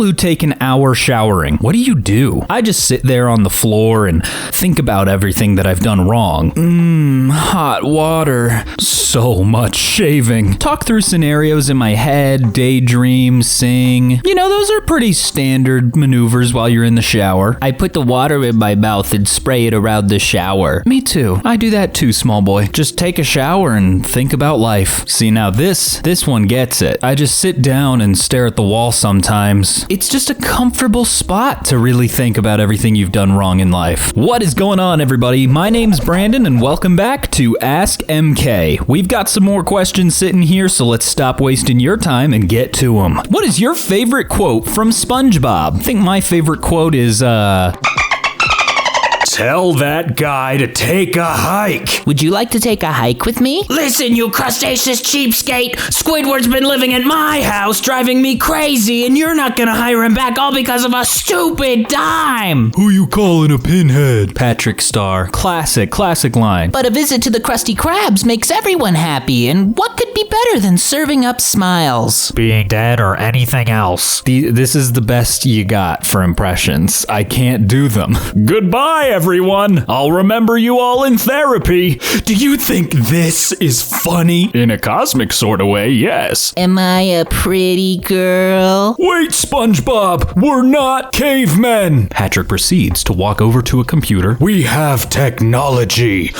People who take an hour showering, what do? I just sit there on the floor and think about everything that I've done wrong. Hot water. So much shaving. Talk through scenarios in my head, daydream, sing. You know, those are pretty standard maneuvers while you're in the shower. I put the water in my mouth and spray it around the shower. Me too. I do that too, small boy. Just take a shower and think about life. See, now this one gets it. I just sit down and stare at the wall sometimes. It's just a comfortable spot to really think about everything you've done wrong in life. What is going on, everybody? My name's Brandon and welcome back to Ask EmKay. We've got some more questions sitting here, so let's stop wasting your time and get to them. What is your favorite quote from SpongeBob? I think my favorite quote is, tell that guy to take a hike. Would you like to take a hike with me? Listen, you crustaceous cheapskate. Squidward's been living in my house, driving me crazy, and you're not gonna hire him back all because of a stupid dime. Who you calling a pinhead? Patrick Star. Classic line. But a visit to the Krusty Krabs makes everyone happy, and what could be better than serving up smiles? Being dead or anything else. This is the best you got for impressions. I can't do them. Goodbye, everyone. I'll remember you all in therapy. Do you think this is funny? In a cosmic sort of way, yes. Am I a pretty girl? Wait, SpongeBob, we're not cavemen. Patrick proceeds to walk over to a computer. We have technology.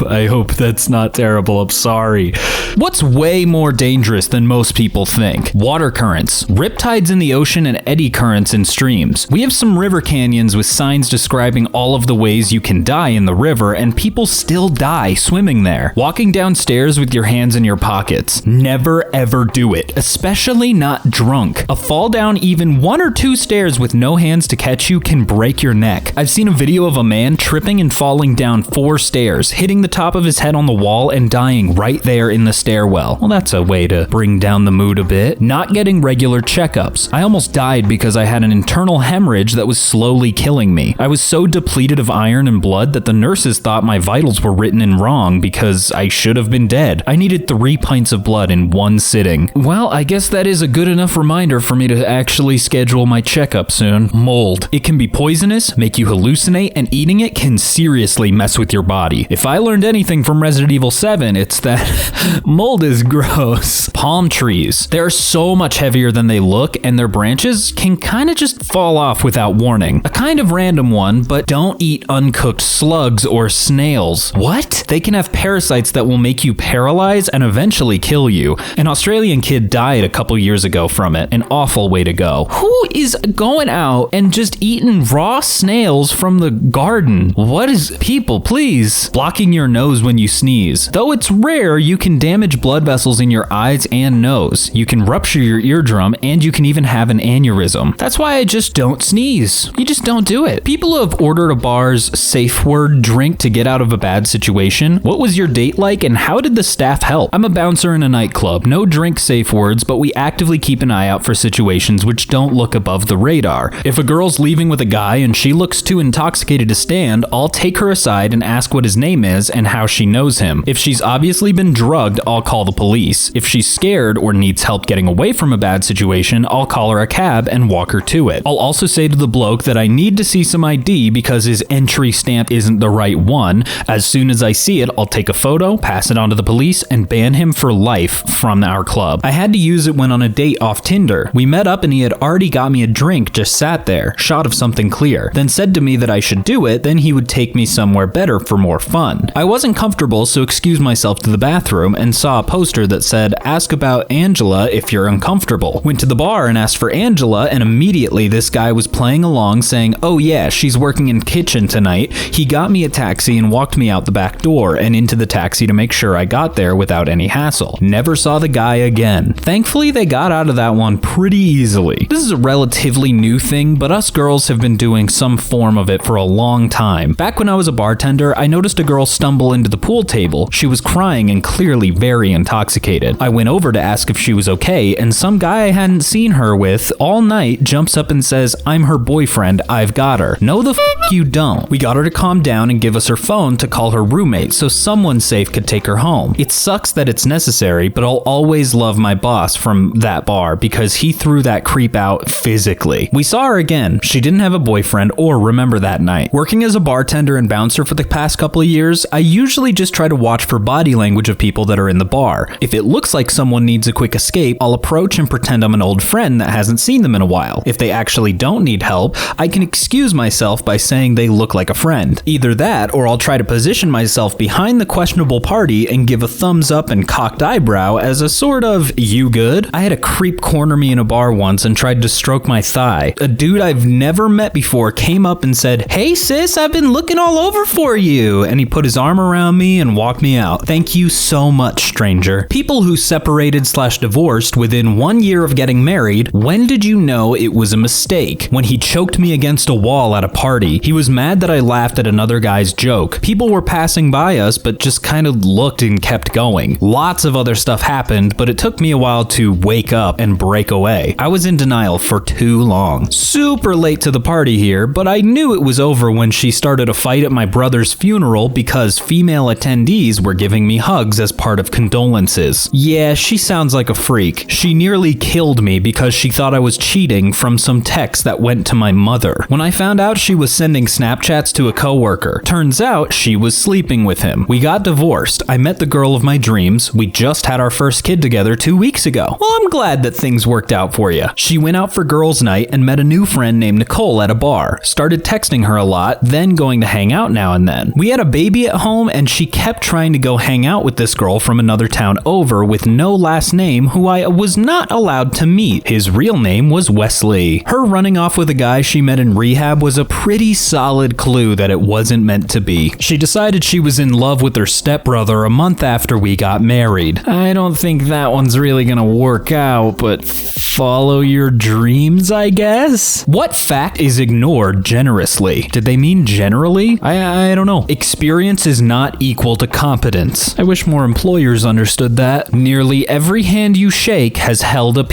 I hope that's not terrible. I'm sorry. What's way more dangerous than most people think? Water currents, riptides in the ocean, and eddy currents in streams. We have some river canyons with signs describing all of the ways you can die in the river, and people still die swimming there. Walking downstairs with your hands in your pockets. Never ever do it, especially not drunk. A fall down even 1 or 2 stairs with no hands to catch you can break your neck. I've seen a video of a man tripping and falling down 4 stairs, hitting the top of his head on the wall and dying right there in the stairwell. Well, that's a way to bring down the mood a bit. Not getting regular checkups. I almost died because I had an internal hemorrhage that was slowly killing me. I was so depleted of iron and blood that the nurses thought my vitals were written in wrong because I should have been dead. I needed 3 pints of blood in 1 sitting. Well, I guess that is a good enough reminder for me to actually schedule my checkup soon. Mold. It can be poisonous, make you hallucinate, and eating it can seriously mess with your body. If I learned anything from Resident Evil 7, it's that mold is gross. Palm trees. They're so much heavier than they look, and their branches can kind of just fall off without warning. A kind of random one, but don't eat uncooked slugs or snails. What? They can have parasites that will make you paralyze and eventually kill you. An Australian kid died a couple years ago from it. An awful way to go. Who is going out and just eating raw snails from the garden? What is... People, please. Blocking your nose when you sneeze. Though it's rare, you can damage blood vessels in your eyes and nose. You can rupture your eardrum, and you can even have an aneurysm. That's why I just don't sneeze. You just don't do it. People who have ordered a bar's safe word drink to get out of a bad situation. What was your date like, and how did the staff help? I'm a bouncer in a nightclub. No drink safe words, but we actively keep an eye out for situations which don't look above the radar. If a girl's leaving with a guy and she looks too intoxicated to stand, I'll take her aside and ask what his name is and how she knows him. If she's obviously been drugged, I'll call the police. If she's scared or needs help getting away from a bad situation, I'll call her a cab and walk her to it. I'll also say to the bloke that I need to see some ID because his entry stamp isn't the right one. As soon as I see it, I'll take a photo, pass it on to the police, and ban him for life from our club. I had to use it when on a date off Tinder. We met up and he had already got me a drink, just sat there, shot of something clear, then said to me that I should do it, then he would take me somewhere better for more fun. I wasn't comfortable, so excused myself to the bathroom and saw a poster that said, "Ask about Angela if you're uncomfortable." Went to the bar and asked for Angela, and immediately this guy was playing along saying, "Oh yeah, she's working in kitchen tonight." He got me a taxi and walked me out the back door and into the taxi to make sure I got there without any hassle. Never saw the guy again. Thankfully, they got out of that one pretty easily. This is a relatively new thing, but us girls have been doing some form of it for a long time. Back when I was a bartender, I noticed a girl stumble into the pool table. She was crying and clearly very intoxicated. I went over to ask if she was okay, and some guy I hadn't seen her with all night jumps up and says, "I'm her boyfriend, I've got her. No the you don't. We got her to calm down and give us her phone to call her roommate so someone safe could take her home. It sucks that it's necessary, but I'll always love my boss from that bar because he threw that creep out physically. We saw her again. She didn't have a boyfriend or remember that night. Working as a bartender and bouncer for the past couple of years, I usually just try to watch for body language of people that are in the bar. If it looks like someone needs a quick escape, I'll approach and pretend I'm an old friend that hasn't seen them in a while. If they actually don't need help, I can excuse myself by saying they look like a friend. Either that, or I'll try to position myself behind the questionable party and give a thumbs up and cocked eyebrow as a sort of, you good? I had a creep corner me in a bar once and tried to stroke my thigh. A dude I've never met before came up and said, "Hey sis, I've been looking all over for you," and he put his arm around me and walked me out. Thank you so much, stranger. People who separated/divorced within 1 year of getting married, when did you know it was a mistake? When he choked me against a wall at a party. He was mad that I laughed at another guy's joke. People were passing by us, but just kind of looked and kept going. Lots of other stuff happened, but it took me a while to wake up and break away. I was in denial for too long. Super late to the party here, but I knew it was over when she started a fight at my brother's funeral because female attendees were giving me hugs as part of condolences. Yeah, she sounds like a freak. She nearly killed me because she thought I was cheating from some text that went to my mother. When I found out she was sending Snapchats to a coworker, turns out she was sleeping with him. We got divorced. I met the girl of my dreams. We just had our first kid together 2 weeks ago. Well, I'm glad that things worked out for you. She went out for girls' night and met a new friend named Nicole at a bar. Started texting her a lot, then going to hang out now and then. We had a baby at home and she kept trying to go hang out with this girl from another town over with no last name who I was not allowed to meet. His real name was Wesley. Her running off with a guy she met in rehab was a pretty solid clue that it wasn't meant to be. She decided she was in love with her stepbrother a month after we got married. I don't think that one's really gonna work out, but follow your dreams, I guess? What fact is ignored generously? Did they mean generally? I don't know. Experience is not equal to competence. I wish more employers understood that. Nearly every hand you shake has held a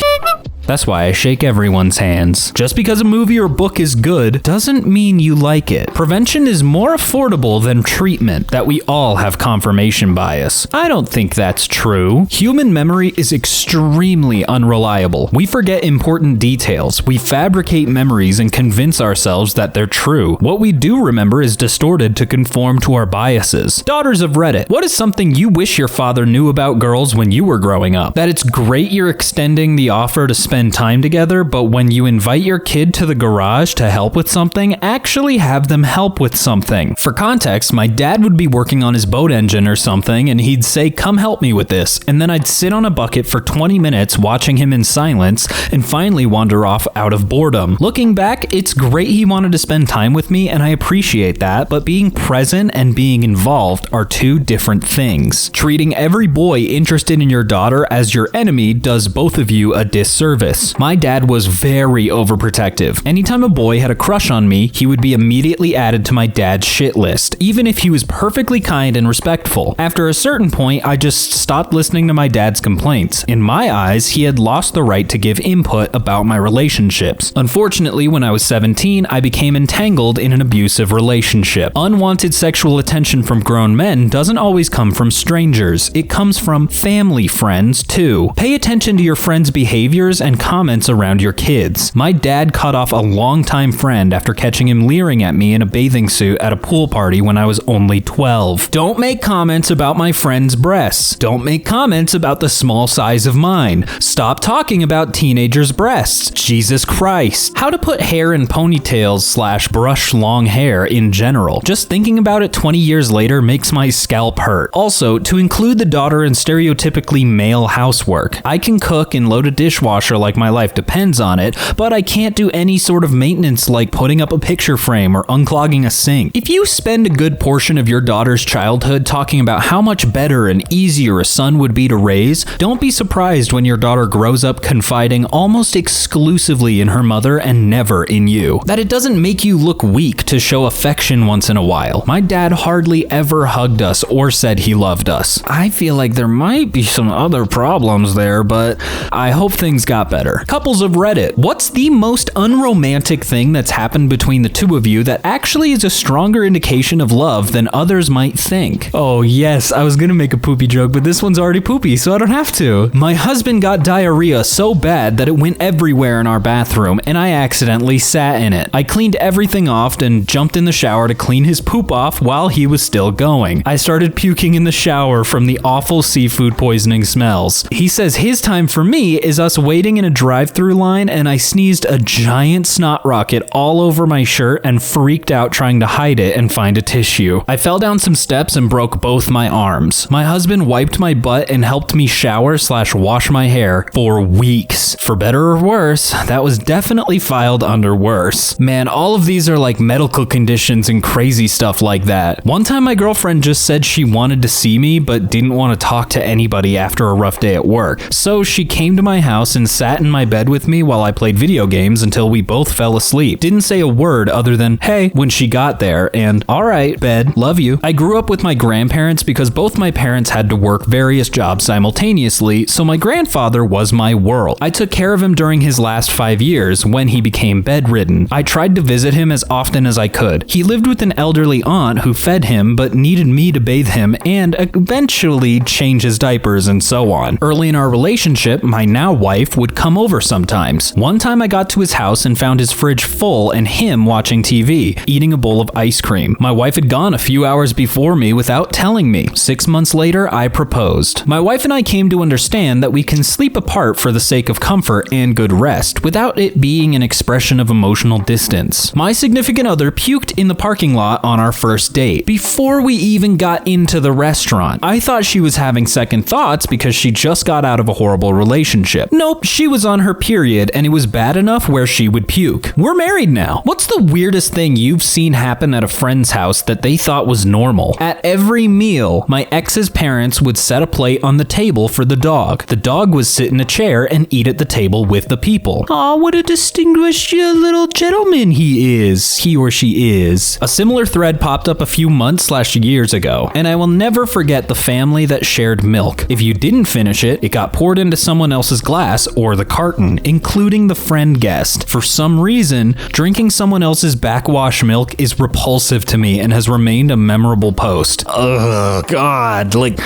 That's why I shake everyone's hands. Just because a movie or book is good doesn't mean you like it. Prevention is more affordable than treatment. That we all have confirmation bias. I don't think that's true. Human memory is extremely unreliable. We forget important details. We fabricate memories and convince ourselves that they're true. What we do remember is distorted to conform to our biases. Daughters of Reddit, what is something you wish your father knew about girls when you were growing up? That it's great you're extending the offer to spend time together, but when you invite your kid to the garage to help with something, actually have them help with something. For context, my dad would be working on his boat engine or something, and he'd say, "Come help me with this," and then I'd sit on a bucket for 20 minutes watching him in silence, and finally wander off out of boredom. Looking back, it's great he wanted to spend time with me, and I appreciate that, but being present and being involved are two different things. Treating every boy interested in your daughter as your enemy does both of you a disservice. My dad was very overprotective. Anytime a boy had a crush on me, he would be immediately added to my dad's shit list, even if he was perfectly kind and respectful. After a certain point, I just stopped listening to my dad's complaints. In my eyes, he had lost the right to give input about my relationships. Unfortunately, when I was 17, I became entangled in an abusive relationship. Unwanted sexual attention from grown men doesn't always come from strangers. It comes from family friends, too. Pay attention to your friends' behaviors and comments around your kids. My dad cut off a longtime friend after catching him leering at me in a bathing suit at a pool party when I was only 12. Don't make comments about my friend's breasts. Don't make comments about the small size of mine. Stop talking about teenagers' breasts. Jesus Christ. How to put hair in ponytails/brush long hair in general. Just thinking about it 20 years later makes my scalp hurt. Also, to include the daughter in stereotypically male housework. I can cook and load a dishwasher like my life depends on it, but I can't do any sort of maintenance like putting up a picture frame or unclogging a sink. If you spend a good portion of your daughter's childhood talking about how much better and easier a son would be to raise, don't be surprised when your daughter grows up confiding almost exclusively in her mother and never in you. That it doesn't make you look weak to show affection once in a while. My dad hardly ever hugged us or said he loved us. I feel like there might be some other problems there, but I hope things got better. Couples of Reddit, what's the most unromantic thing that's happened between the two of you that actually is a stronger indication of love than others might think? Oh yes, I was gonna make a poopy joke, but this one's already poopy, so I don't have to. My husband got diarrhea so bad that it went everywhere in our bathroom, and I accidentally sat in it. I cleaned everything off and jumped in the shower to clean his poop off while he was still going. I started puking in the shower from the awful seafood poisoning smells. He says his time for me is us waiting in a drive-through line, and I sneezed a giant snot rocket all over my shirt and freaked out trying to hide it and find a tissue. I fell down some steps and broke both my arms. My husband wiped my butt and helped me shower/wash my hair for weeks. For better or worse, that was definitely filed under worse. Man, all of these are like medical conditions and crazy stuff like that. One time my girlfriend just said she wanted to see me but didn't want to talk to anybody after a rough day at work. So she came to my house and sat in my bed with me while I played video games until we both fell asleep. Didn't say a word other than, hey, when she got there, and alright, bed, love you. I grew up with my grandparents because both my parents had to work various jobs simultaneously, so my grandfather was my world. I took care of him during his last 5 years when he became bedridden. I tried to visit him as often as I could. He lived with an elderly aunt who fed him but needed me to bathe him and eventually change his diapers and so on. Early in our relationship, my now wife would come over sometimes. One time I got to his house and found his fridge full and him watching TV, eating a bowl of ice cream. My wife had gone a few hours before me without telling me. 6 months later, I proposed. My wife and I came to understand that we can sleep apart for the sake of comfort and good rest without it being an expression of emotional distance. My significant other puked in the parking lot on our first date before we even got into the restaurant. I thought she was having second thoughts because she just got out of a horrible relationship. Nope, she was on her period and it was bad enough where she would puke. We're married now. What's the weirdest thing you've seen happen at a friend's house that they thought was normal? At every meal, my ex's parents would set a plate on the table for the dog. The dog would sit in a chair and eat at the table with the people. Aw, what a distinguished little gentleman he or she is. A similar thread popped up a few months/years ago, and I will never forget the family that shared milk. If you didn't finish it, it got poured into someone else's glass or the carton, including the friend guest. For some reason, drinking someone else's backwash milk is repulsive to me and has remained a memorable post. Ugh, God, like,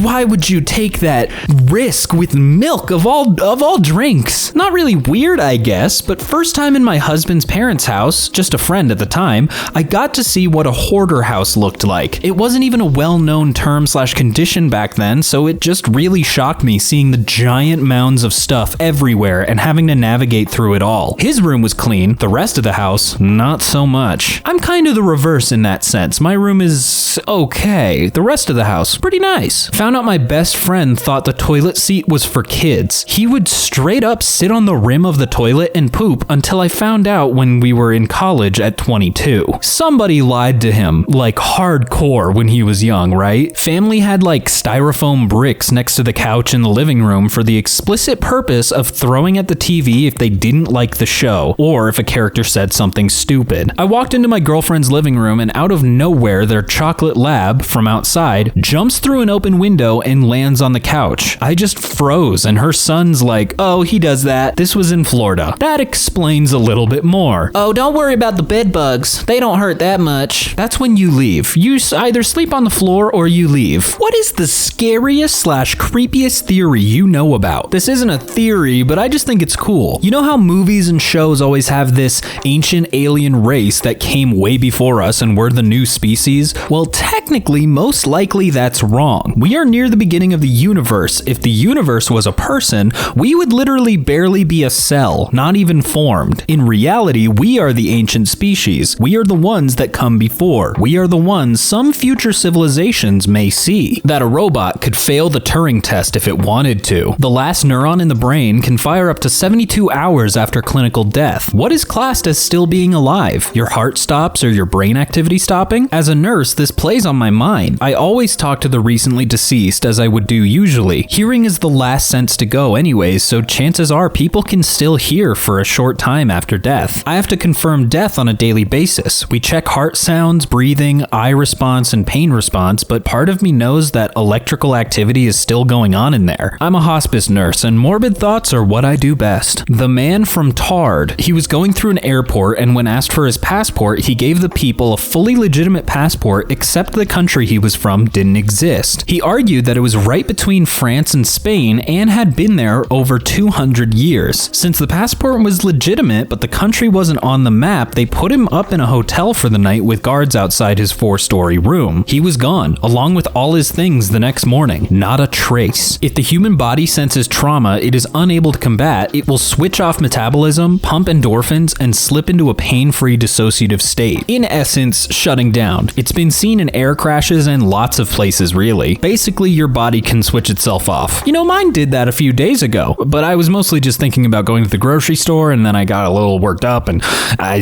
why would you take that risk with milk of all drinks? Not really weird, I guess, but first time in my husband's parents' house, just a friend at the time, I got to see what a hoarder house looked like. It wasn't even a well-known term/condition back then, so it just really shocked me seeing the giant mounds of stuff everywhere and having to navigate through it all. His room was clean, the rest of the house, not so much. I'm kind of the reverse in that sense. My room is okay. The rest of the house, pretty nice. Found out my best friend thought the toilet seat was for kids. He would straight up sit on the rim of the toilet and poop until I found out when we were in college at 22. Somebody lied to him, like hardcore when he was young, right? Family had like styrofoam bricks next to the couch in the living room for the explicit purpose of throwing at the TV if they didn't like the show, or if a character said something stupid. I walked into my girlfriend's living room and out of nowhere their chocolate lab from outside jumps through an open window and lands on the couch. I just froze and her son's like, oh, he does that. This was in Florida. That explains a little bit more. Oh, don't worry about the bed bugs. They don't hurt that much. That's when you leave. You either sleep on the floor or you leave. What is the scariest/creepiest theory you know about? This isn't a theory, but I just think it's cool. You know how movies and shows always have this ancient alien race that came way before us and we're the new species? Well, technically, most likely that's wrong. We are near the beginning of the universe. If the universe was a person, we would literally barely be a cell, not even formed. In reality, we are the ancient species. We are the ones that come before. We are the ones some future civilizations may see. That a robot could fail the Turing test if it wanted to. The last neuron in the brain can fire up to 72 hours after clinical death. What is classed as still being alive? Your heart stops or your brain activity stopping? As a nurse, this plays on my mind. I always talk to the recently deceased as I would do usually. Hearing is the last sense to go anyways, so chances are people can still hear for a short time after death. I have to confirm death on a daily basis. We check heart sounds, breathing, eye response, and pain response, but part of me knows that electrical activity is still going on in there. I'm a hospice nurse, and and morbid thoughts are what I do best. The man from Tard. He was going through an airport, and when asked for his passport, he gave the people a fully legitimate passport except the country he was from didn't exist. He argued that it was right between France and Spain and had been there over 200 years. Since the passport was legitimate but the country wasn't on the map, they put him up in a hotel for the night with guards outside his 4-story room. He was gone, along with all his things the next morning. Not a trace. If the human body senses trauma it is unable to combat, it will switch off metabolism, pump endorphins, and slip into a pain-free dissociative state. In essence, shutting down. It's been seen in air crashes and lots of places, really. Basically, your body can switch itself off. You know, mine did that a few days ago, but I was mostly just thinking about going to the grocery store, and then I got a little worked up, and I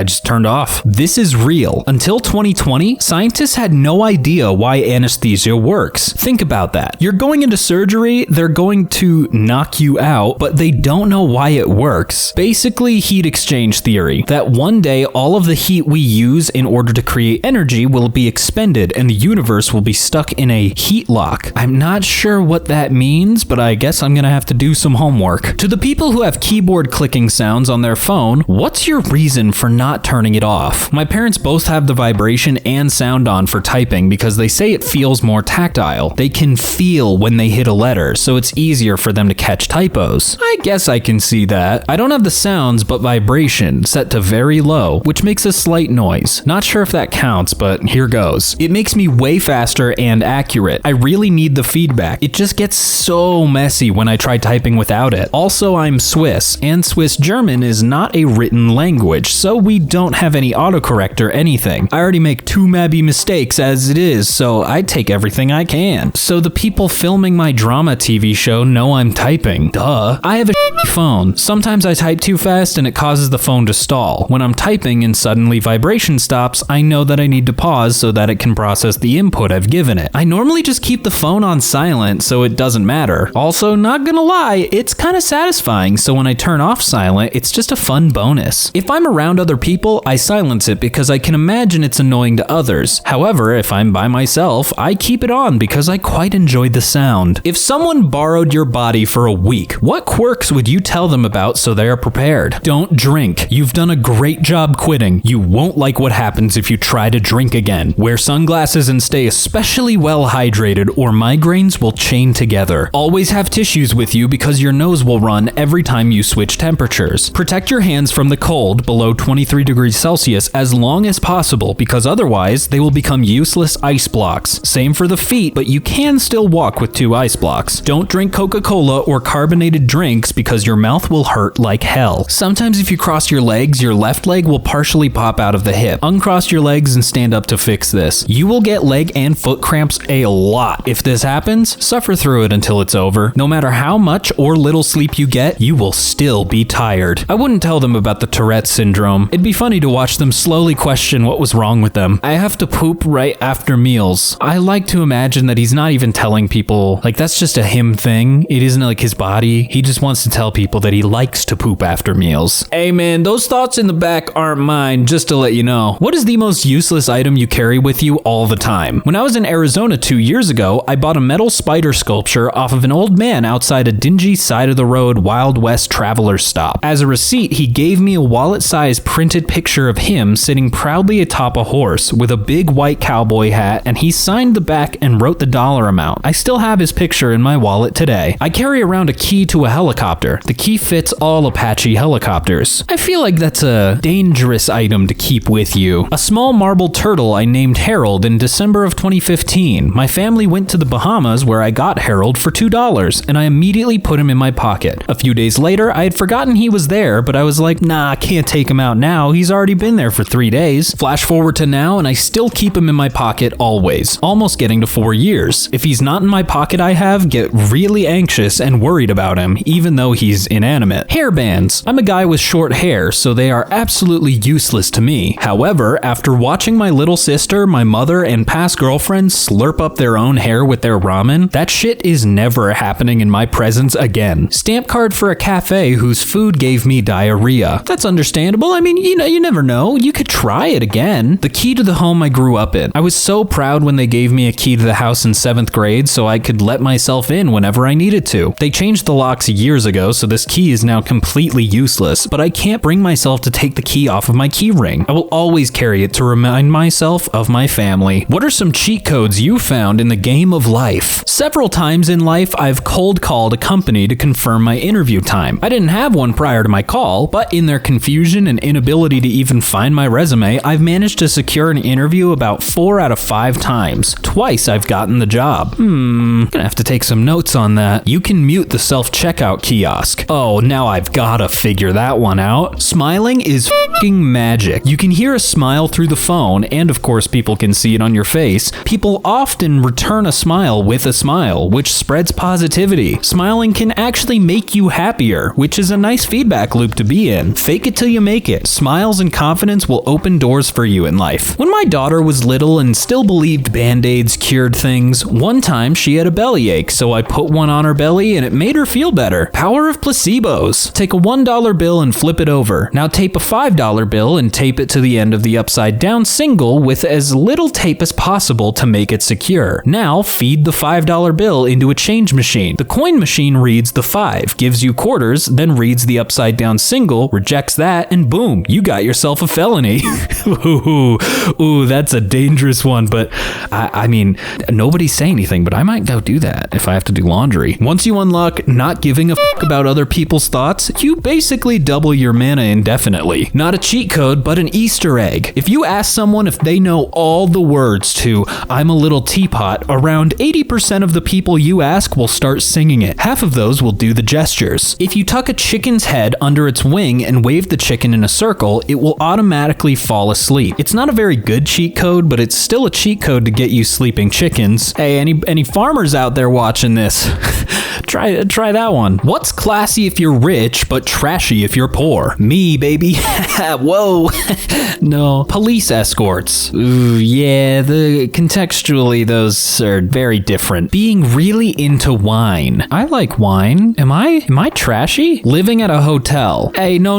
just turned off. This is real. Until 2020, scientists had no idea why anesthesia works. Think about that. You're going into surgery, they're going to knock you out, but they don't know why it works. Basically, heat exchange theory, that one day all of the heat we use in order to create energy will be expended and the universe will be stuck in a heat lock. I'm not sure what that means, but I guess I'm gonna have to do some homework. To the people who have keyboard clicking sounds on their phone, what's your reason for not turning it off? My parents both have the vibration and sound on for typing because they say it feels more tactile. They can feel when they hit a letter, so it's easier for them to catch typos. I guess I can see that. I don't have the sounds, but vibration set to very low, which makes a slight noise. Not sure if that counts, but here goes. It makes me way faster and accurate. I really need the feedback. It just gets so messy when I try typing without it. Also, I'm Swiss, and Swiss German is not a written language, so we don't have any autocorrect or anything. I already make too many mistakes as it is, so I take everything I can. So the people filming my drama TV show know I'm typing. Duh. I have a phone. Sometimes I type too fast and it causes the phone to stall. When I'm typing and suddenly vibration stops, I know that I need to pause so that it can process the input I've given it. I normally just keep the phone on silent so it doesn't matter. Also, not gonna lie, it's kind of satisfying, so when I turn off silent, it's just a fun bonus. If I'm around other people, I silence it because I can imagine it's annoying to others. However, if I'm by myself, I keep it on because I quite enjoy the sound. If someone borrowed your body for a week, what quirks would you tell them about so they are prepared? Don't drink. You've done a great job quitting. You won't like what happens if you try to drink again. Wear sunglasses and stay especially well hydrated or migraines will chain together. Always have tissues with you because your nose will run every time you switch temperatures. Protect your hands from the cold below 23 degrees Celsius as long as possible because otherwise they will become useless ice blocks. Same for the feet, but you can still walk with 2 ice blocks. Don't drink Coca-Cola or carbonated drinks because your mouth will hurt like hell. Sometimes if you cross your legs, your left leg will partially pop out of the hip. Uncross your legs and stand up to fix this. You will get leg and foot cramps a lot. If this happens, suffer through it until it's over. No matter how much or little sleep you get, you will still be tired. I wouldn't tell them about the Tourette's syndrome. It'd be funny to watch them slowly question what was wrong with them. I have to poop right after meals. I like to imagine that he's not even telling people, like that's just a him thing. It isn't like his body. He just wants to tell people that he likes to poop after meals. Hey man, those thoughts in the back aren't mine, just to let you know. What is the most useless item you carry with you all the time? When I was in Arizona 2 years ago, I bought a metal spider sculpture off of an old man outside a dingy side of the road Wild West traveler stop. As a receipt, he gave me a wallet-sized printed picture of him sitting proudly atop a horse with a big white cowboy hat, and he signed the back and wrote the dollar amount. I still have his picture in my wallet today. I carry around a key to a helicopter. The key fits all Apache helicopters. I feel like that's a dangerous item to keep with you. A small marble turtle I named Harold in December of 2015. My family went to the Bahamas where I got Harold for $2, and I immediately put him in my pocket. A few days later, I had forgotten he was there, but I was like, nah, I can't take him out now. He's already been there for 3 days. Flash forward to now, and I still keep him in my pocket always, almost getting to 4 years. If he's not in my pocket, I get really anxious and worried about him, even though he's inanimate. Hairbands. I'm a guy with short hair, so they are absolutely useless to me. However, after watching my little sister, my mother, and past girlfriends slurp up their own hair with their ramen, that shit is never happening in my presence again. Stamp card for a cafe whose food gave me diarrhea. That's understandable. I mean, you never know. You could try it again. The key to the home I grew up in. I was so proud when they gave me a key to the house in 7th grade so I could let myself in whenever I needed to. They changed the locks years ago, so this key is now completely useless, but I can't bring myself to take the key off of my key ring. I will always carry it to remind myself of my family. What are some cheat codes you found in the game of life? Several times in life, I've cold called a company to confirm my interview time. I didn't have one prior to my call, but in their confusion and inability to even find my resume, I've managed to secure an interview about 4 out of 5 times. Twice I've gotten the job. Gonna have to take some notes on that. You can mute the self-checkout kiosk. Oh, now I've gotta figure that one out. Smiling is f***ing magic. You can hear a smile through the phone, and of course people can see it on your face. People often return a smile with a smile, which spreads positivity. Smiling can actually make you happier, which is a nice feedback loop to be in. Fake it till you make it. Smiles and confidence will open doors for you in life. When my daughter was little and still believed Band-Aids cured things, one time she had a bellyache, so I put one on her belly and it made her feel better. Power of placebos. Take a $1 bill and flip it over. Now tape a $5 bill and tape it to the end of the upside down single with as little tape as possible to make it secure. Now feed the $5 bill into a change machine. The coin machine reads the 5, gives you quarters, then reads the upside down single, rejects that, and boom, you got yourself a felony. Ooh, that's a dangerous one, but I mean, nobody's saying anything, but I might go do that if I have to do laundry. Once you unlock not giving a f*** about other people's thoughts, you basically double your mana indefinitely. Not a cheat code, but an Easter egg. If you ask someone if they know all the words to I'm a Little Teapot, around 80% of the people you ask will start singing it. Half of those will do the gestures. If you tuck a chicken's head under its wing and wave the chicken in a circle, it will automatically fall asleep. It's not a very good cheat code, but it's still a cheat code to get you sleeping chickens. Hey, any farmers out there watching this? Try that one. What's classy if you're rich, but trashy if you're poor? Me, baby. Whoa. No. Police escorts. Ooh, yeah, contextually, those are very different. Being really into wine. I like wine. Am I trashy? Living at a hotel. Hey, no.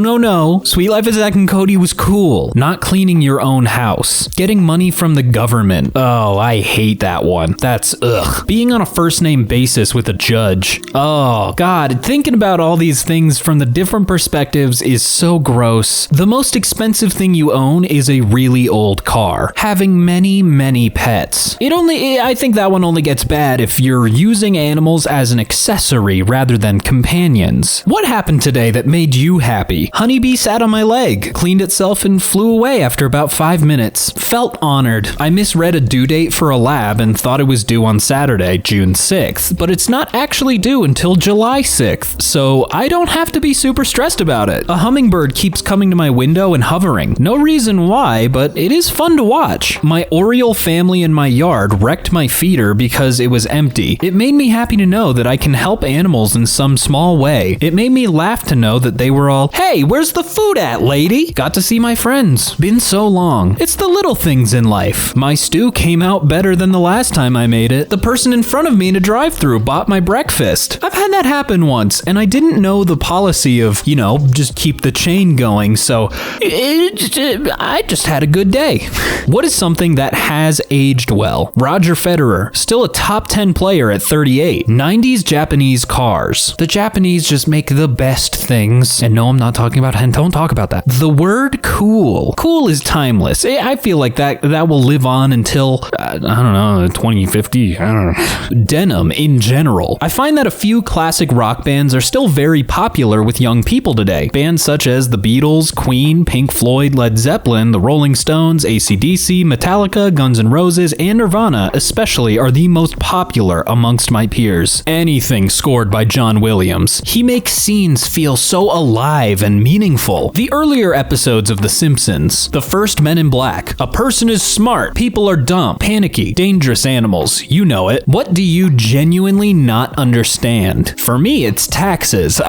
Sweet Life of Zack and Cody was cool. Not cleaning your own house. Getting money from the government. Oh, I hate that one. That's ugh. Being on a first name basis with a judge. Oh, God. Thinking about all these things from the different perspectives is so gross. The most expensive thing you own is a really old car. Having many pets. I think that one only gets bad if you're using animals as an accessory rather than companions. What happened today that made you happy? Honeybee sat on my leg, cleaned itself and flew away after about 5 minutes. Felt honored. I misread a due date for a lab and thought it was due on Saturday, June 6th, but it's not actually due until July 6th, so I don't have to be super stressed about it. A hummingbird keeps coming to my window and hovering. No reason why, but it is fun to watch. My Oriole family in my yard wrecked my feeder because it was empty. It made me happy to know that I can help animals in some small way. It made me laugh to know that they were all, "Hey, where's the food at, lady?" Got to see my friends. Been so long. It's the little things in life. My stew came out better than the last time I made it. The person in front of me in a drive-thru bought my breakfast. I've had that happen once, and I didn't know the policy of, just keep the chain going, so I just had a good day. What is something that has aged well? Roger Federer, still a top 10 player at 38. 90s Japanese cars. The Japanese just make the best things. And no, I'm not talking about don't talk about that. The word cool. Cool is timeless. I feel like that will live on until, 2050. I don't know. Denim in general. I find that a few classic rock bands are still very popular with young people today. Bands such as the Beatles, Queen, Pink Floyd, Led Zeppelin, the Rolling Stones, AC/DC, Metallica, Guns N' Roses, and Nirvana especially are the most popular amongst my peers. Anything scored by John Williams. He makes scenes feel so alive and meaningful. The earlier episodes of The Simpsons, the first Men in Black, a person is smart, people are dumb, panicky, dangerous animals, you know it. What do you genuinely not understand? For me, it's taxes.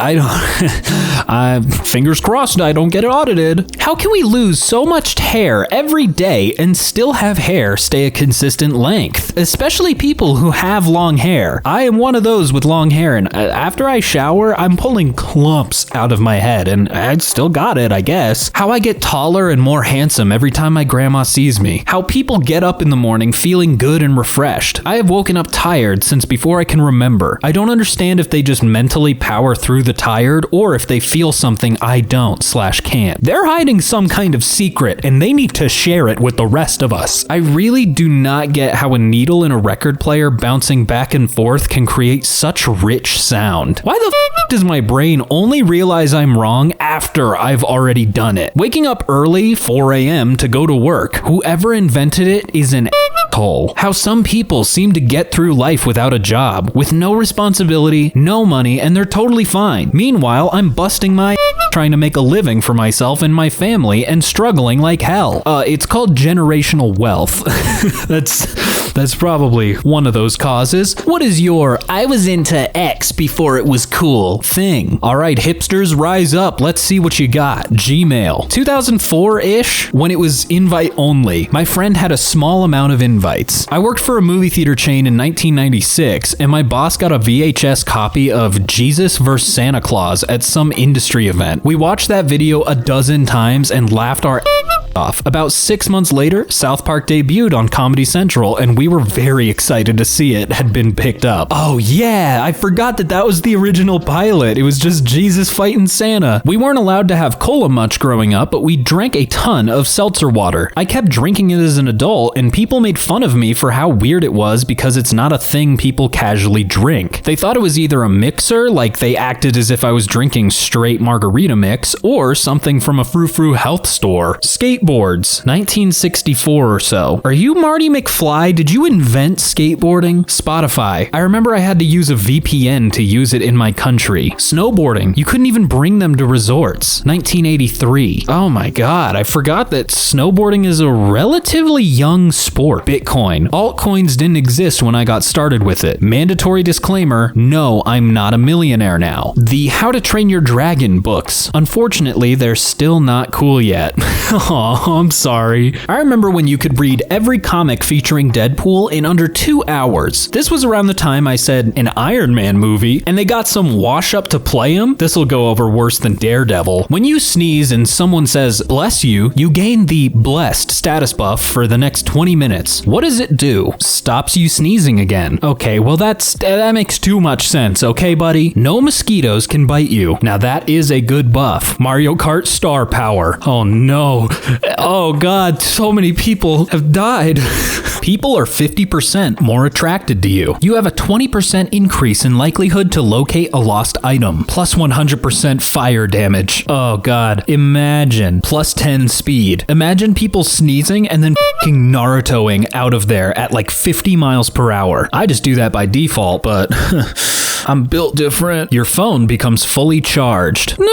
Fingers crossed I don't get it audited. How can we lose so much hair every day and still have hair stay a consistent length? Especially people who have long hair. I am one of those with long hair, and after I shower, I'm pulling clumps out of my head, and I still got it, I guess. How I get taller and more handsome every time my grandma sees me. How people get up in the morning feeling good and refreshed. I have woken up tired since before I can remember. I don't understand if they just mentally power through the tired or if they feel something I don't/can't. They're hiding some kind of secret and they need to share it with the rest of us. I really do not get how a needle in a record player bouncing back and forth can create such rich sound. Why the f does my brain only realize I'm wrong after I've already done it? Waking up early, 4 a.m. to go to work. Whoever invented it is an hole. How some people seem to get through life without a job, with no responsibility, no money, and they're totally fine. Meanwhile, I'm busting my trying to make a living for myself and my family and struggling like hell. It's called generational wealth. That's probably one of those causes. What is your I was into X before it was cool thing? All right, hipsters, rise up. Let's see what you got. Gmail. 2004-ish, when it was invite only. My friend had a small amount of invites. I worked for a movie theater chain in 1996, and my boss got a VHS copy of Jesus vs. Santa Claus at some industry event. We watched that video a dozen times and laughed our off. About 6 months later, South Park debuted on Comedy Central, and we were very excited to see it had been picked up. Oh yeah, I forgot that was the original pilot. It was just Jesus fighting Santa. We weren't allowed to have cola much growing up, but we drank a ton of seltzer water. I kept drinking it as an adult, and people made fun of me for how weird it was because it's not a thing people casually drink. They thought it was either a mixer, like they acted as if I was drinking straight margarita mix, or something from a frou-frou health store. Skateboards, 1964 or so. Are you Marty McFly? Did you invent skateboarding? Spotify. I remember I had to use a VPN to use it in my country. Snowboarding. You couldn't even bring them to resorts. 1983. Oh my god, I forgot that snowboarding is a relatively young sport. Bitcoin. Altcoins didn't exist when I got started with it. Mandatory disclaimer, no, I'm not a millionaire now. The How to Train Your Dragon books. Unfortunately, they're still not cool yet. Aw, I'm sorry. I remember when you could read every comic featuring Deadpool in under 2 hours. This was around the time I said an Iron Man movie, and they got some wash-up to play him. This'll go over worse than Daredevil. When you sneeze and someone says, bless you, you gain the blessed status buff for the next 20 minutes. What does it do? Stops you sneezing again. Okay, well that makes too much sense, okay buddy? No mosquitoes can bite you. Now that is a good buff. Mario Kart star power. Oh no. Oh god, so many people have died. People are 50% more attracted to you. You have a 20% increase in likelihood to locate a lost item. Plus 100% fire damage. Oh god. Imagine. Plus 10 speed. Imagine people sneezing and then f***ing Narutoing out of there at like 50 miles per hour. I just do that by default, but I'm built different. Your phone becomes fully charged. No,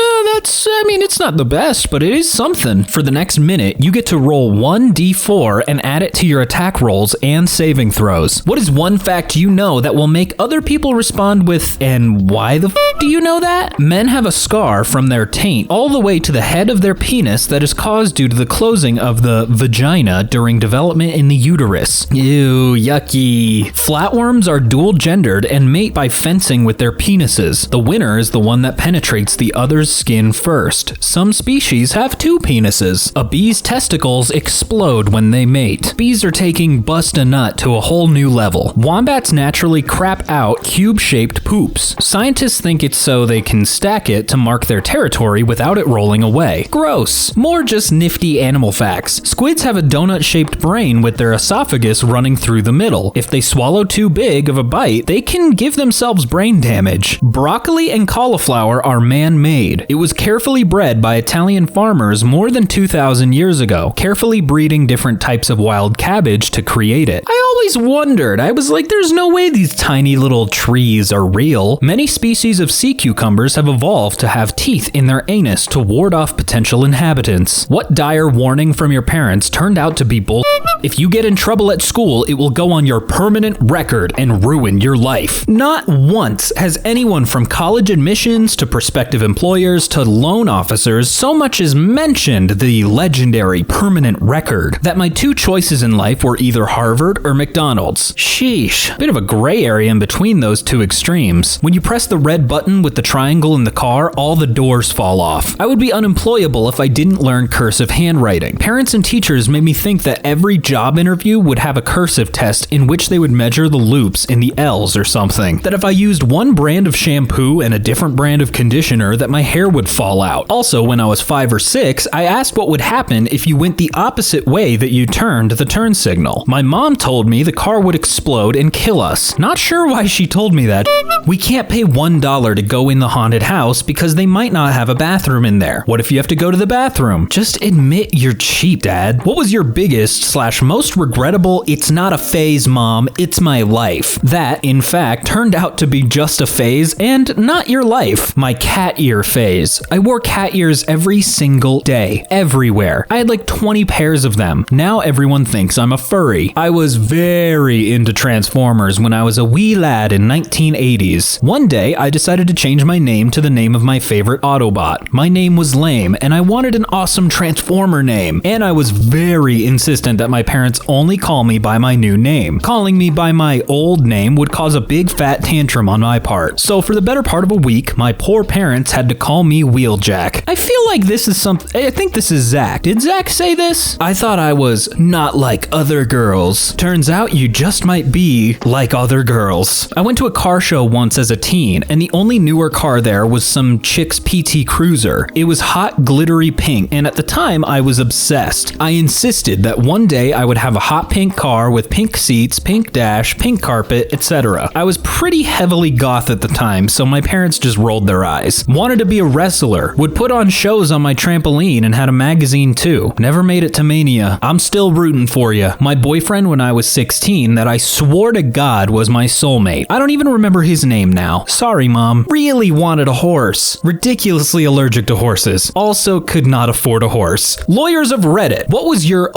it's not the best, but it is something. For the next minute, you get to roll 1d4 and add it to your attack rolls and saving throws. What is one fact you know that will make other people respond with, and why the f*** do you know that? Men have a scar from their taint all the way to the head of their penis that is caused due to the closing of the vagina during development in the uterus. Ew, yucky. Flatworms are dual-gendered and mate by fencing with their penises. The winner is the one that penetrates the other's skin first. Some species have 2 penises. A bee's testicles explode when they mate. Bees are taking bust a nut to a whole new level. Wombats naturally crap out cube-shaped poops. Scientists think it's so they can stack it to mark their territory without it rolling away. Gross. More just nifty animal facts. Squids have a donut-shaped brain with their esophagus running through the middle. If they swallow too big of a bite, they can give themselves brain damage. Broccoli and cauliflower are man-made. It was carefully bred by Italian farmers more than 2,000 years ago, carefully breeding different types of wild cabbage to create it. I always wondered. I was like, there's no way these tiny little trees are real. Many species of sea cucumbers have evolved to have teeth in their anus to ward off potential inhabitants. What dire warning from your parents turned out to be bull? If you get in trouble at school, it will go on your permanent record and ruin your life. Not once has anyone from college admissions to prospective employers to loan officers so much as mentioned the legendary legendary, permanent record that my two choices in life were either Harvard or McDonald's. Sheesh. Bit of a gray area in between those two extremes. When you press the red button with the triangle in the car, all the doors fall off. I would be unemployable if I didn't learn cursive handwriting. Parents and teachers made me think that every job interview would have a cursive test in which they would measure the loops in the L's or something. That if I used one brand of shampoo and a different brand of conditioner, that my hair would fall out. Also, when I was 5 or 6, I asked what would happen if you went the opposite way that you turned the turn signal. My mom told me the car would explode and kill us. Not sure why she told me that. We can't pay $1 to go in the haunted house because they might not have a bathroom in there. What if you have to go to the bathroom? Just admit you're cheap, Dad. What was your biggest/most regrettable "it's not a phase, Mom, it's my life"? That, in fact, turned out to be just a phase and not your life. My cat ear phase. I wore cat ears every single day, everywhere. I had like 20 pairs of them. Now everyone thinks I'm a furry. I was very into Transformers when I was a wee lad in 1980s. One day, I decided to change my name to the name of my favorite Autobot. My name was lame, and I wanted an awesome Transformer name. And I was very insistent that my parents only call me by my new name. Calling me by my old name would cause a big fat tantrum on my part. So for the better part of a week, my poor parents had to call me Wheeljack. I feel like this is I think this is Zach. Did Zach say this? I thought I was not like other girls. Turns out you just might be like other girls. I went to a car show once as a teen, and the only newer car there was some chick's PT Cruiser. It was hot, glittery pink, and at the time I was obsessed. I insisted that one day I would have a hot pink car with pink seats, pink dash, pink carpet, etc. I was pretty heavily goth at the time, so my parents just rolled their eyes. Wanted to be a wrestler, would put on shows on my trampoline, and had a magazine too. Never made it to Mania. I'm still rooting for you. My boyfriend when I was 16 that I swore to God was my soulmate. I don't even remember his name now. Sorry, Mom. Really wanted a horse. Ridiculously allergic to horses. Also could not afford a horse. Lawyers of Reddit. What was your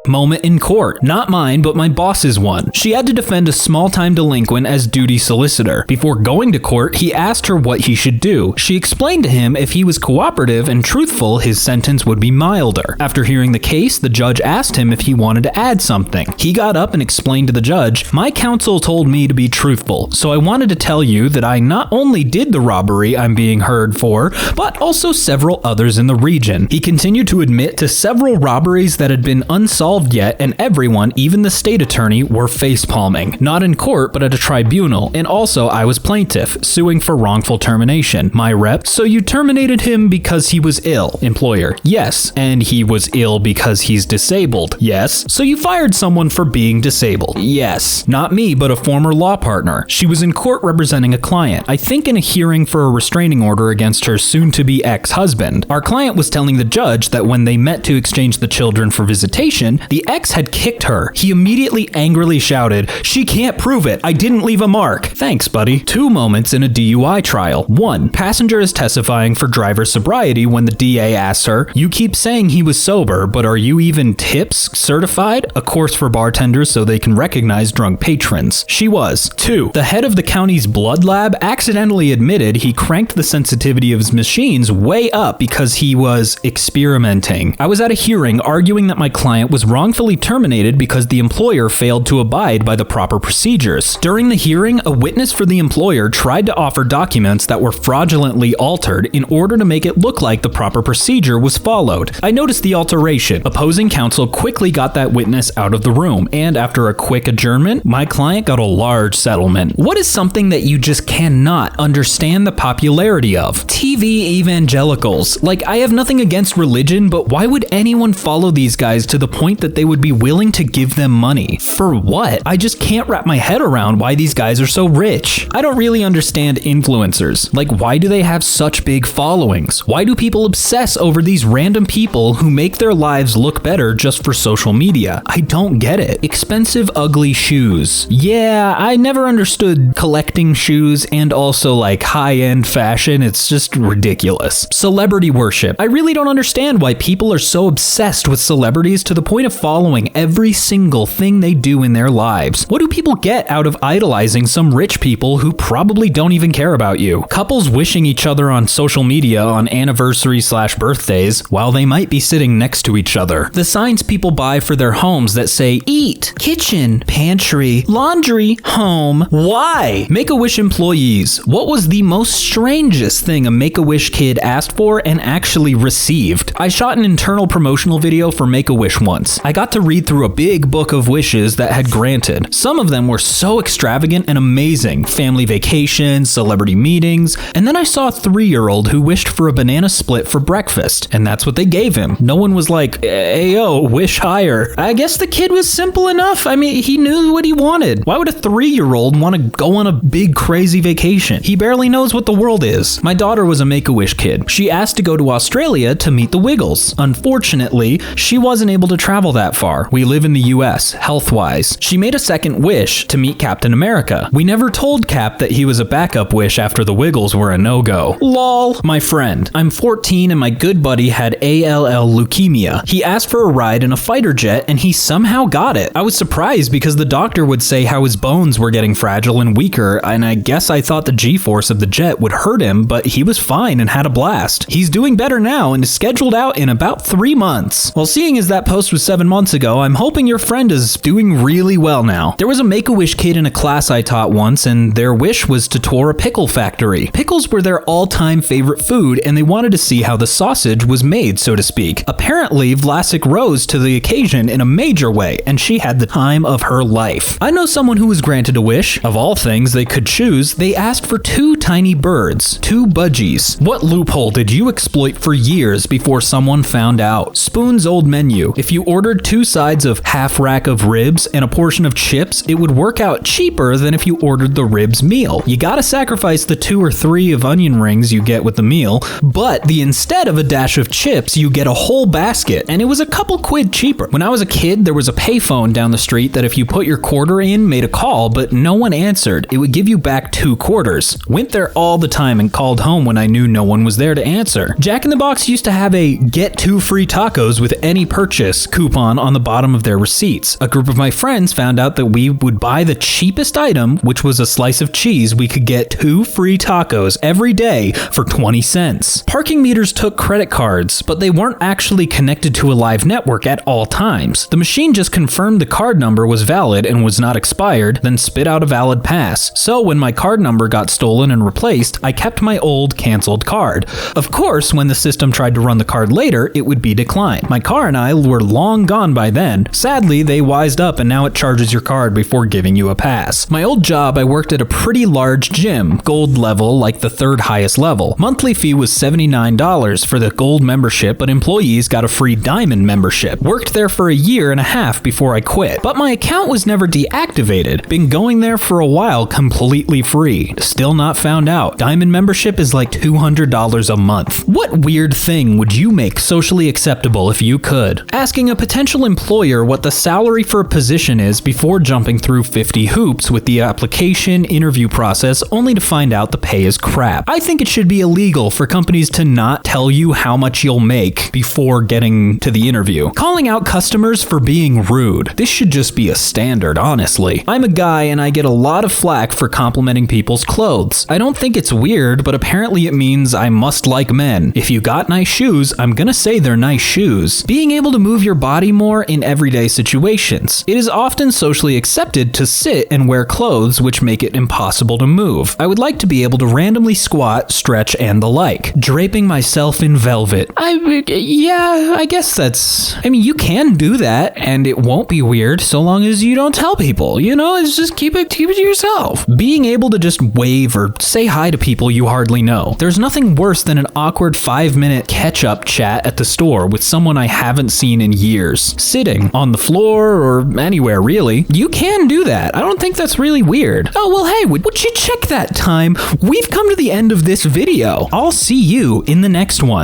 moment in court? Not mine, but my boss's one. She had to defend a small-time delinquent as duty solicitor. Before going to court, he asked her what he should do. She explained to him if he was cooperative and truthful, his sentence would be milder. After hearing the case, the judge asked him if he wanted to add something. He got up and explained to the judge, "My counsel told me to be truthful, so I wanted to tell you that I not only did the robbery I'm being heard for, but also several others in the region." He continued to admit to several robberies that had been unsolved yet, and everyone, even the state attorney, were facepalming. Not in court, but at a tribunal, and also I was plaintiff, suing for wrongful termination. My rep, "So you terminated him because he was ill?" Employer, "Yes." "And he was ill because he's disabled?" "Yes." "So you fired someone for being disabled?" "Yes." "Not me, but a former law partner. She was in court representing a client, I think in a hearing for a restraining order against her soon-to-be ex-husband. Our client was telling the judge that when they met to exchange the children for visitation, the ex had kicked her. He immediately angrily shouted, "She can't prove it. I didn't leave a mark." Thanks, buddy. 2 moments in a DUI trial. 1. Passenger is testifying for driver sobriety when the DA asks her, "You keep saying he was sober, but are you even TIPS certified? A course for bartenders so they can recognize drunk patrons." She was. 2. The head of the county's blood lab accidentally admitted he cranked the sensitivity of his machines way up because he was experimenting. I was at a hearing arguing that my client was wrongfully terminated because the employer failed to abide by the proper procedures. During the hearing, a witness for the employer tried to offer documents that were fraudulently altered in order to make it look like the proper procedure was followed. I noticed the alteration. Opposing counsel quickly got that witness out of the room, and after a quick adjournment, my client got a large settlement. What is something that you just cannot understand the popularity of? TV evangelicals. Like, I have nothing against religion, but why would anyone follow these guys to the point that they would be willing to give them money? For what? I just can't wrap my head around why these guys are so rich. I don't really understand influencers. Like, why do they have such big followings? Why do people obsess over these random people who make their lives look better just for social media? I don't get it. Expensive, ugly shoes. Yeah, I never understood collecting shoes and also like high-end fashion. It's just ridiculous. Celebrity worship. I really don't understand why people are so obsessed with celebrities to the point of following every single thing they do in their lives. What do people get out of idolizing some rich people who probably don't even care about you? Couples wishing each other on social media on anniversaries/birthdays while they might be sitting next to each other. The signs people buy for their homes that say eat, kitchen, pantry, laundry, home. Why? Make-A-Wish employees, what was the most strangest thing a Make-A-Wish kid asked for and actually received? I shot an internal promotional video for Make-A-Wish once. I got to read through a big book of wishes that had granted. Some of them were so extravagant and amazing. Family vacations, celebrity meetings, and then I saw a 3-year-old who wished for a banana split for breakfast, and that's what they gave him. No one was like, ayo, wish higher. I guess the kid was simple enough. I mean, he knew what he wanted. Why would a 3-year-old want to go on a big crazy vacation? He barely knows what the world is. My daughter was a Make-A-Wish kid. She asked to go to Australia to meet the Wiggles. Unfortunately, she wasn't able to travel that far. We live in the US, health-wise. She made a second wish to meet Captain America. We never told Cap that he was a backup wish after the Wiggles were a no-go. Lol. My friend. I'm 14 and my good buddy had ALL leukemia. He asked for a ride in a fighter jet and he somehow got it. I was surprised because the doctor would say how his bones were getting fragile and weaker, and I guess I thought the G-force of the jet would hurt him, but he was fine and had a blast. He's doing better now and is scheduled out in about 3 months. Well, seeing as that post was 7 months ago, I'm hoping your friend is doing really well now. There was a Make-A-Wish kid in a class I taught once, and their wish was to tour a pickle factory. Pickles were their all-time favorite food, and they wanted to see how the sausage was made, so to speak. Apparently, Vlasic rose to the occasion in a major way, and she had the time of her life. I know someone who was granted a wish. Of all things they could choose, they asked for 2 tiny birds, 2 budgies. What loophole did you exploit for years before someone found out? Spoon's old menu. If you ordered 2 sides of half rack of ribs and a portion of chips, it would work out cheaper than if you ordered the ribs meal. You gotta sacrifice the 2 or 3 of onion rings you get with the meal, but instead of a dash of chips, you get a whole basket, and it was a couple quid cheaper. When I was a kid, there was a payphone down the street that if you put your quarter in, made a call, but no one answered. It would give you back 2 quarters. Went there all the time and called home when I knew no one was there to answer. Jack in the Box used to have a get 2 free tacos with any purchase coupon on the bottom of their receipts. A group of my friends found out that we would buy the cheapest item, which was a slice of cheese. We could get 2 free tacos every day for 20 cents. Parking meters took credit cards, but they weren't actually connected to a live network at all times. The machine just confirmed the card number was valid and was not expired, then spit out a valid pass. So when my card number got stolen and replaced, I kept my old canceled card. Of course, when the system tried to run the card later, it would be declined. My car and I were long gone by then. Sadly, they wised up and now it charges your card before giving you a pass. My old job, I worked at a pretty large gym, gold level, like the 3rd highest level. Monthly fee was $79 for the gold membership, but employees got a free diamond membership. Worked there for a year and a half before I quit, but my account was never deactivated. Been going there for a while completely free. Still not found out. Diamond membership is like $200 a month. What weird thing would you make socially acceptable if you could? Asking a potential employer what the salary for a position is before jumping through 50 hoops with the application interview process only to find out the pay is crap. I think it should be illegal for companies to not tell you how much you'll make before getting to the interview. Calling out customers for being rude. This should just be a standard, honestly. I'm a guy and I get a lot of flack for complimenting people's clothes. I don't think it's weird, but apparently it means I must like men. If you got nice shoes, I'm gonna say they're nice shoes. Being able to move your body more in everyday situations. It is often socially accepted to sit and wear clothes which make it impossible to move. I would like to be able to randomly squat, stretch, and the like. Draping myself in velvet. I guess that's... I mean, you can do that, and it won't be weird so long as you don't tell people. You know, it's just keep it to yourself. Being able to just wave or say hi to people you hardly know. There's nothing worse than an awkward 5-minute catch-up chat at the store with someone I haven't seen in years. Sitting on the floor or anywhere, really. You can do that. I don't think that's really weird. Oh, well, hey, would you check that time? We've come to the end of this video. I'll see you in the next one.